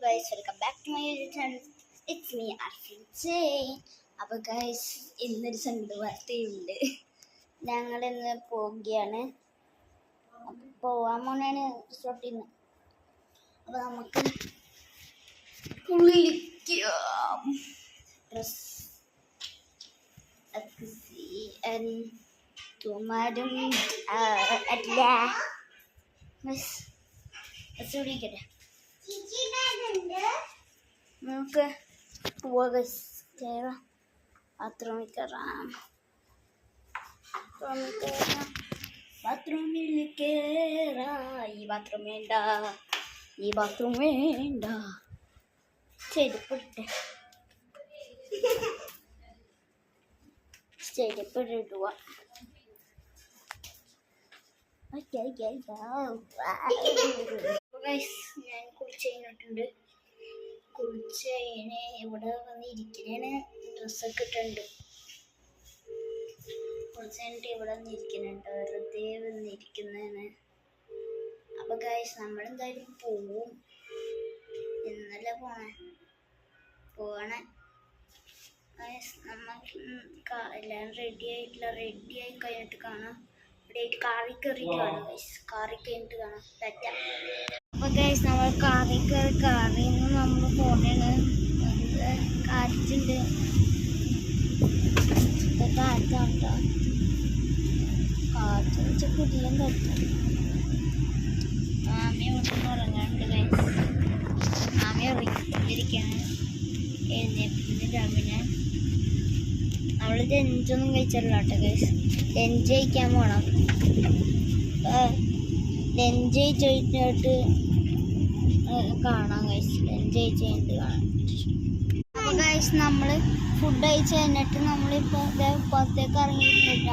guys, welcome back to my YouTube channel. It's me, Arfin Jane. അപ്പോൾ guys ഇന്നൊരു സങ്കട വാർത്തയുണ്ട്. ഞങ്ങളിന്ന് പോവുകയാണ്. അപ്പോൾ പോവാൻ പോണാണ് റിസോർട്ടിൽ നിന്ന്. അപ്പോൾ നമുക്ക് കുളിക്കാം. ഡ്രസ് തുമാരും അല്ല വിളിക്കട്ടെ. നമുക്ക് ബാത്റൂമിൽ കയറാം. ബാത്റൂമിൽ കയറാം. ഈ ബാത്റൂം വേണ്ട. ചെരുപ്പിട്ടെ ചെരുപ്പിടുക. ഞാൻ കുളിച്ച് കഴിഞ്ഞിട്ടുണ്ട്. കുളിച്ച് കഴിഞ്ഞ് ഇവിടെ വന്നിരിക്കുന്നതിന് ഡ്രസ്സൊക്കെ ഇട്ടുണ്ട്. കുളിച്ച് കഴിഞ്ഞിട്ട് ഇവിടെ വന്നിരിക്കുന്നുണ്ട്. വെറുതെ വന്നിരിക്കുന്നതാണ്. അപ്പോൾ ഗൈസ് നമ്മളെന്തായാലും പോവും. ഇന്നലെ പോകണേ ഗൈസ്. നമ്മൾ എല്ലാം റെഡിയായി കഴിഞ്ഞിട്ട് കാണാം. റെഡിയായിട്ട് കാറിൽ കയറിയിട്ട് കാണാം ഗൈസ്. കാറിൽ കഴിഞ്ഞിട്ട് കാണാം. പറ്റാം. അപ്പോൾ ഗൈസ് നമ്മൾ കാറിൽ നിന്ന് നമ്മൾ പോകണേണ്. കാറ്റുണ്ട്. കാറ്റാട്ടോ. കാറ്റ് വെച്ചാൽ കുടിയാൻ പറ്റും. മാമി ഇവിടെ ഉറങ്ങാനുണ്ട് ഗൈസ്. മാമി ഉറങ്ങിക്കൊണ്ടിരിക്കുകയാണ്. എഴുന്നേൽപ്പിക്കുന്നില്ല. പിന്നെ നമ്മൾ ലഞ്ചൊന്നും കഴിച്ചില്ല കേട്ടോ ഗൈസ്. ലഞ്ച് കഴിക്കാൻ പോകണം. ലഞ്ച് കഴിച്ചിട്ട് കാണാം ഗൈസ്. ലഞ്ച് കഴിച്ച് കഴിഞ്ഞിട്ട് കാണാം. അപ്പോൾ ഗൈസ് നമ്മൾ ഫുഡ് കഴിച്ച് കഴിഞ്ഞിട്ട് നമ്മളിപ്പോൾ പുറത്തേക്ക് ഇറങ്ങിയിട്ടില്ല.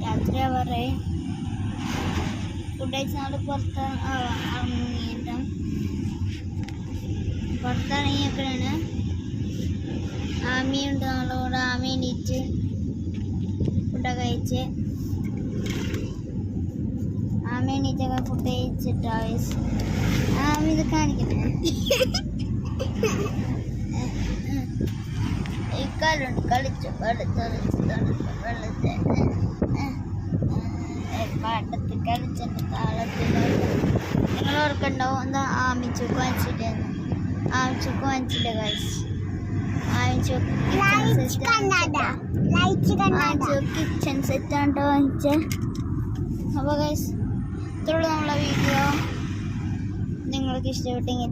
രാത്രി അവരെ ഫുഡ് കഴിച്ച് നമ്മൾ പുറത്തിറങ്ങിയപ്പോഴാണ് ആമിയുണ്ട്. നമ്മളോട് ആമി എണീറ്റ് ഫുഡൊക്കെ കഴിച്ച് ആമി എണീറ്റൊക്കെ ഫുഡ് കഴിച്ചിട്ടാ ഗൈസ്. ആമി ഇത് കാണിക്കണേ. ഈ കാലുണ്ട് കളിച്ചു വെള്ളത്തിൽ പാട്ടത്തിൽ കളിച്ചിട്ട് താളത്തിൽ. നിങ്ങൾ ഓർക്കുണ്ടാവും എന്താ ആമിച്ചൊക്കെ വാങ്ങിച്ചിട്ടായിരുന്നു. ആമിച്ചൊക്കെ വാങ്ങിച്ചില്ല ഗൈസ്. കിച്ചൺ സെറ്റാണ്ടോ വാങ്ങിച്ച. അപ്പോൾ ഗൈസ് ഇത്രയുള്ളൂ നമ്മളെ വീഡിയോ. നിങ്ങൾക്ക് ഇഷ്ടപ്പെട്ടെങ്കിൽ